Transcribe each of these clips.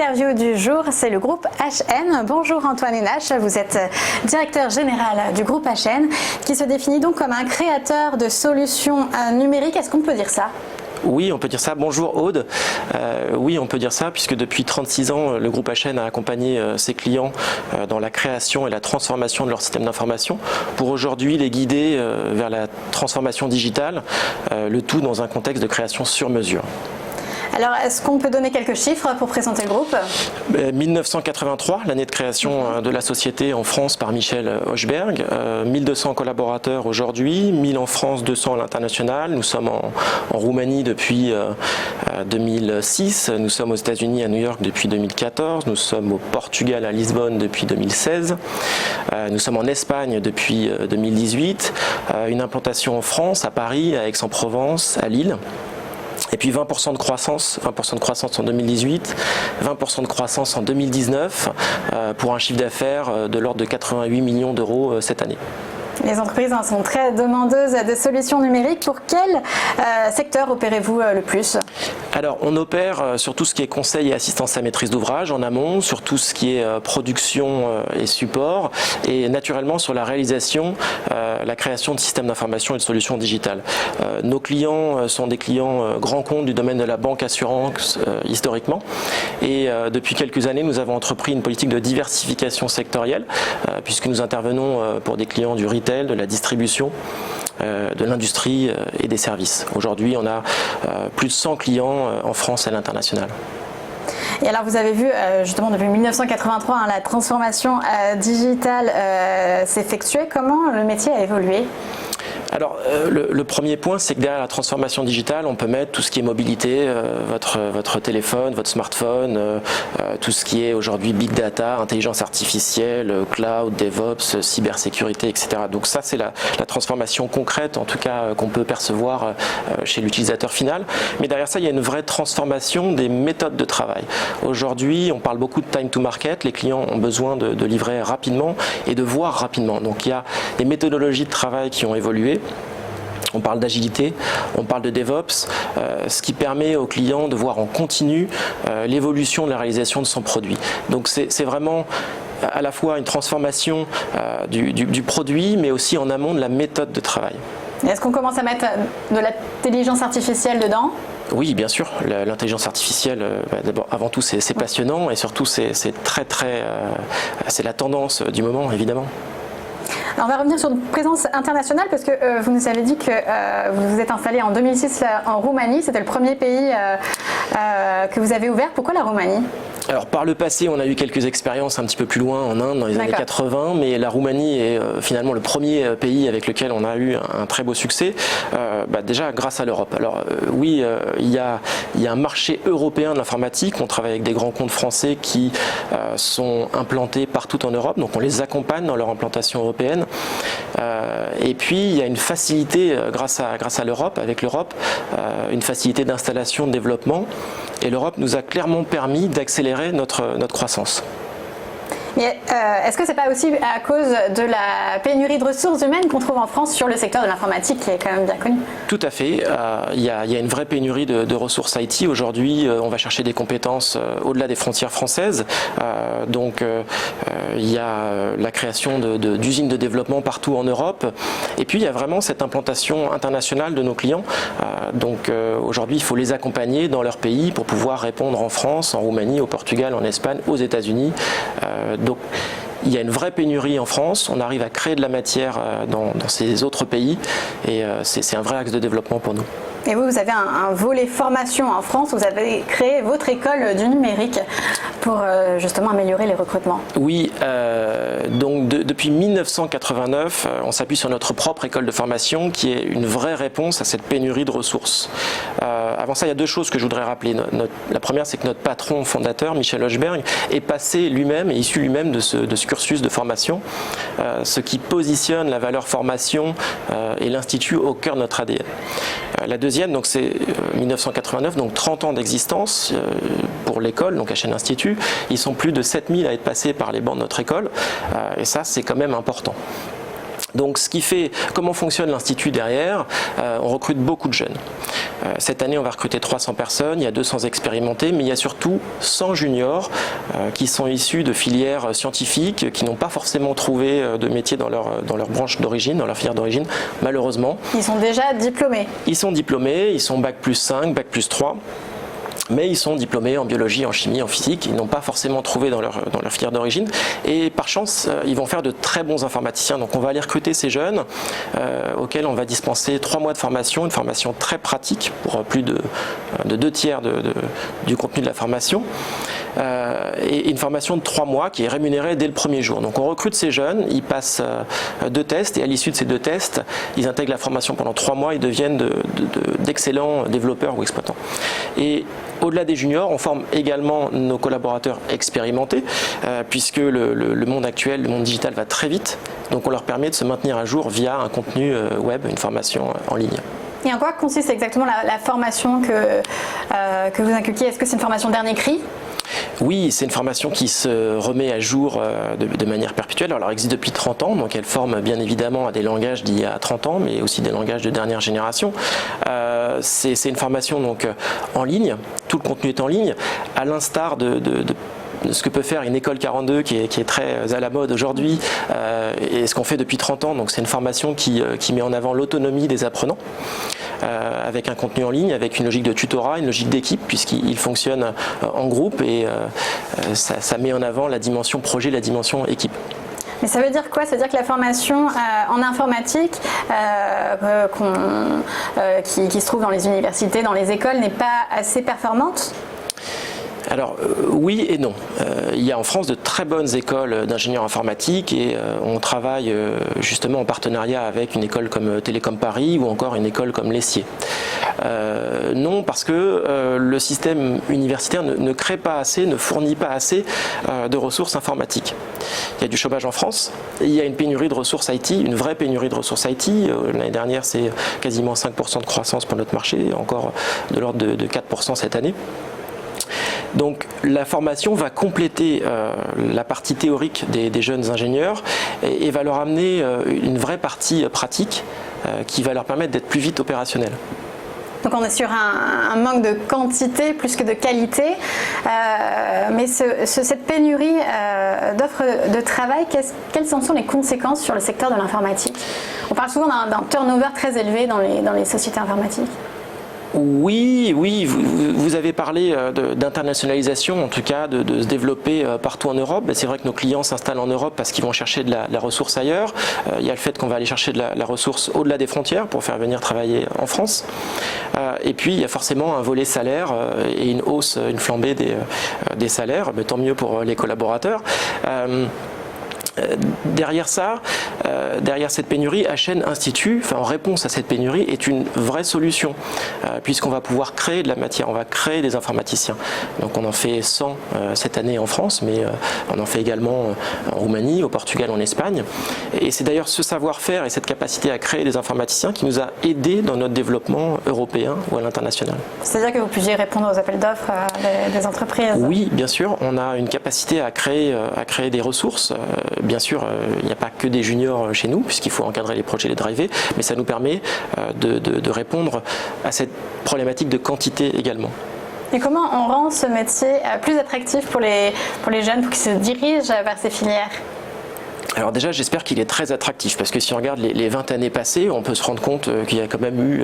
L'interview du jour, c'est le groupe HN. Bonjour Antoine Hénache, vous êtes directeur général du groupe HN qui se définit donc comme un créateur de solutions numériques. Est-ce qu'on peut dire ça ? Oui, on peut dire ça. Bonjour Aude. Oui, on peut dire ça puisque depuis 36 ans, le groupe HN a accompagné ses clients dans la création et la transformation de leur système d'information pour aujourd'hui les guider vers la transformation digitale, le tout dans un contexte de création sur mesure. Alors, est-ce qu'on peut donner quelques chiffres pour présenter le groupe ? 1983, l'année de création de la société en France par Michel Hochberg. 1200 collaborateurs aujourd'hui, 1000 en France, 200 à l'international. Nous sommes en Roumanie depuis 2006. Nous sommes aux États-Unis à New York depuis 2014. Nous sommes au Portugal à Lisbonne depuis 2016. Nous sommes en Espagne depuis 2018. Une implantation en France, à Paris, à Aix-en-Provence, à Lille. Et puis 20% de croissance en 2018, 20% de croissance en 2019 pour un chiffre d'affaires de l'ordre de 88 millions d'euros cette année. Les entreprises sont très demandeuses de solutions numériques. Pour quel secteur opérez-vous le plus ? Alors, on opère sur tout ce qui est conseil et assistance à maîtrise d'ouvrage en amont, sur tout ce qui est production et support, et naturellement sur la réalisation, la création de systèmes d'information et de solutions digitales. Nos clients sont des clients grands comptes du domaine de la banque assurance historiquement, et depuis quelques années, nous avons entrepris une politique de diversification sectorielle, puisque nous intervenons pour des clients du retail, de la distribution, de l'industrie et des services. Aujourd'hui, on a plus de 100 clients en France et à l'international. Et alors vous avez vu justement depuis 1983 la transformation digitale s'effectuer. Comment le métier a évolué ? Alors, le premier point, c'est que derrière la transformation digitale, on peut mettre tout ce qui est mobilité, votre téléphone, votre smartphone, tout ce qui est aujourd'hui big data, intelligence artificielle, cloud, DevOps, cybersécurité, etc. Donc ça, c'est la transformation concrète, en tout cas, qu'on peut percevoir chez l'utilisateur final. Mais derrière ça, il y a une vraie transformation des méthodes de travail. Aujourd'hui, on parle beaucoup de time to market. Les clients ont besoin de livrer rapidement et de voir rapidement. Donc il y a des méthodologies de travail qui ont évolué. On parle d'agilité, on parle de DevOps, ce qui permet aux clients de voir en continu l'évolution de la réalisation de son produit. Donc c'est vraiment à la fois une transformation du produit, mais aussi en amont de la méthode de travail. Est-ce qu'on commence à mettre de l'intelligence artificielle dedans ? Oui, bien sûr. L'intelligence artificielle, d'abord, avant tout, c'est passionnant et surtout, c'est la tendance du moment, évidemment. Alors on va revenir sur une présence internationale parce que vous nous avez dit que vous vous êtes installé en 2006 en Roumanie. C'était le premier pays que vous avez ouvert. Pourquoi la Roumanie ? Alors par le passé, on a eu quelques expériences un petit peu plus loin en Inde dans les années 80, mais la Roumanie est finalement le premier pays avec lequel on a eu un très beau succès, déjà grâce à l'Europe. Alors oui, il y a un marché européen de l'informatique, on travaille avec des grands comptes français qui sont implantés partout en Europe, donc on les accompagne dans leur implantation européenne. Et puis il y a une facilité grâce à l'Europe, avec l'Europe, une facilité d'installation, de développement, et l'Europe nous a clairement permis d'accélérer notre croissance. Mais est-ce que ce n'est pas aussi à cause de la pénurie de ressources humaines qu'on trouve en France sur le secteur de l'informatique qui est quand même bien connu ? Tout à fait. Il y a une vraie pénurie de ressources IT. Aujourd'hui, on va chercher des compétences au-delà des frontières françaises. Donc, il y a la création d'usines de développement partout en Europe. Et puis, il y a vraiment cette implantation internationale de nos clients. Donc, aujourd'hui, il faut les accompagner dans leur pays pour pouvoir répondre en France, en Roumanie, au Portugal, en Espagne, aux États-Unis. Donc il y a une vraie pénurie en France, on arrive à créer de la matière dans ces autres pays et c'est un vrai axe de développement pour nous. Et vous avez un volet formation en France, vous avez créé votre école du numérique pour justement améliorer les recrutements. Oui, donc depuis 1989, on s'appuie sur notre propre école de formation qui est une vraie réponse à cette pénurie de ressources. Avant ça, il y a deux choses que je voudrais rappeler. La première, c'est que notre patron fondateur, Michel Hochberg, est passé lui-même, est issu lui-même de ce cursus de formation, ce qui positionne la valeur formation et l'Institut au cœur de notre ADN. La deuxième, donc c'est 1989, donc 30 ans d'existence pour l'école, donc HN Institut. Ils sont plus de 7000 à être passés par les bancs de notre école, et ça, c'est quand même important. Donc ce qui fait, comment fonctionne l'Institut derrière, on recrute beaucoup de jeunes. Cette année, on va recruter 300 personnes, il y a 200 expérimentés, mais il y a surtout 100 juniors qui sont issus de filières scientifiques, qui n'ont pas forcément trouvé de métier dans leur branche d'origine, dans leur filière d'origine, malheureusement. Ils sont déjà diplômés? Ils sont diplômés, ils sont Bac+5, Bac+3. Mais ils sont diplômés en biologie, en chimie, en physique, ils n'ont pas forcément trouvé dans leur filière d'origine et par chance ils vont faire de très bons informaticiens. Donc on va aller recruter ces jeunes auxquels on va dispenser 3 mois de formation, une formation très pratique pour plus de 2/3 du contenu de la formation et une formation de 3 mois qui est rémunérée dès le premier jour. Donc on recrute ces jeunes, ils passent 2 tests et à l'issue de ces 2 tests, ils intègrent la formation pendant 3 mois et deviennent d'excellents développeurs ou exploitants. Et au-delà des juniors, on forme également nos collaborateurs expérimentés, puisque le monde actuel, le monde digital va très vite, donc on leur permet de se maintenir à jour via un contenu web, une formation en ligne. Et en quoi consiste exactement la formation que vous inculquez? Est-ce que c'est une formation dernier cri? Oui, c'est une formation qui se remet à jour de manière perpétuelle. Alors, elle existe depuis 30 ans, donc elle forme bien évidemment à des langages d'il y a 30 ans, mais aussi des langages de dernière génération. C'est une formation donc en ligne, tout le contenu est en ligne, à l'instar de ce que peut faire une école 42 qui est très à la mode aujourd'hui et ce qu'on fait depuis 30 ans. Donc c'est une formation qui met en avant l'autonomie des apprenants avec un contenu en ligne, avec une logique de tutorat, une logique d'équipe puisqu'il fonctionne en groupe et ça met en avant la dimension projet, la dimension équipe. Mais ça veut dire quoi? Ça veut dire que la formation en informatique qui se trouve dans les universités, dans les écoles, n'est pas assez performante? Alors oui et non. Il y a en France de très bonnes écoles d'ingénieurs informatiques et on travaille justement en partenariat avec une école comme Télécom Paris ou encore une école comme l'Essier. Non, parce que le système universitaire ne crée pas assez, ne fournit pas assez de ressources informatiques. Il y a du chômage en France, il y a une pénurie de ressources IT, une vraie pénurie de ressources IT. L'année dernière, c'est quasiment 5% de croissance pour notre marché, encore de l'ordre de 4% cette année. Donc la formation va compléter la partie théorique des jeunes ingénieurs et va leur amener une vraie partie pratique qui va leur permettre d'être plus vite opérationnels. Donc on est sur un manque de quantité plus que de qualité, mais cette pénurie d'offres de travail, quelles en sont les conséquences sur le secteur de l'informatique? On parle souvent d'un turnover très élevé dans les sociétés informatiques. Oui, vous avez parlé d'internationalisation, en tout cas de se développer partout en Europe. C'est vrai que nos clients s'installent en Europe parce qu'ils vont chercher de la ressource ailleurs. Il y a le fait qu'on va aller chercher de la ressource au-delà des frontières pour faire venir travailler en France. Et puis il y a forcément un volet salaire et une hausse, une flambée des salaires, mais tant mieux pour les collaborateurs. Derrière ça, derrière cette pénurie, HN Institut, en réponse à cette pénurie, est une vraie solution, puisqu'on va pouvoir créer de la matière, on va créer des informaticiens. Donc on en fait 100 cette année en France, mais on en fait également en Roumanie, au Portugal, en Espagne. Et c'est d'ailleurs ce savoir-faire et cette capacité à créer des informaticiens qui nous a aidés dans notre développement européen ou à l'international. C'est-à-dire que vous puissiez répondre aux appels d'offres des entreprises? Oui, bien sûr, on a une capacité à créer des ressources. Bien sûr, il n'y a pas que des juniors chez nous, puisqu'il faut encadrer les projets, les driver, mais ça nous permet de répondre à cette problématique de quantité également. Et comment on rend ce métier plus attractif pour les jeunes, pour qu'ils se dirigent vers ces filières? Alors déjà, j'espère qu'il est très attractif, parce que si on regarde les 20 années passées, on peut se rendre compte qu'il y a quand même eu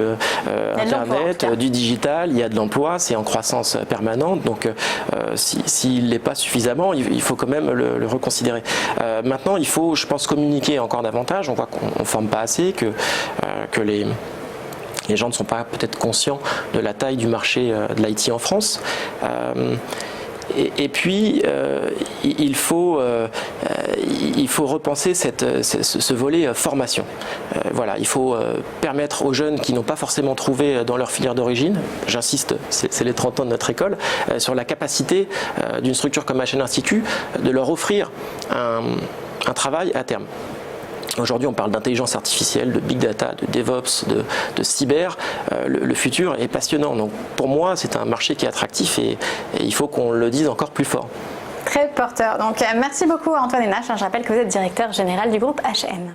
Internet, du digital, il y a de l'emploi, c'est en croissance permanente, donc s'il n'est pas suffisamment, il faut quand même le reconsidérer. Maintenant, il faut, je pense, communiquer encore davantage. On voit qu'on ne forme pas assez, que les gens ne sont pas peut-être conscients de la taille du marché de l'IT en France. Et puis, il faut repenser ce volet formation. Voilà, il faut permettre aux jeunes qui n'ont pas forcément trouvé dans leur filière d'origine, j'insiste, c'est les 30 ans de notre école, sur la capacité d'une structure comme HN Institut de leur offrir un travail à terme. Aujourd'hui, on parle d'intelligence artificielle, de big data, de DevOps, de cyber. Le futur est passionnant. Donc, pour moi, c'est un marché qui est attractif et il faut qu'on le dise encore plus fort. Très porteur. Donc, merci beaucoup Antoine Henache. Je rappelle que vous êtes directeur général du groupe HN.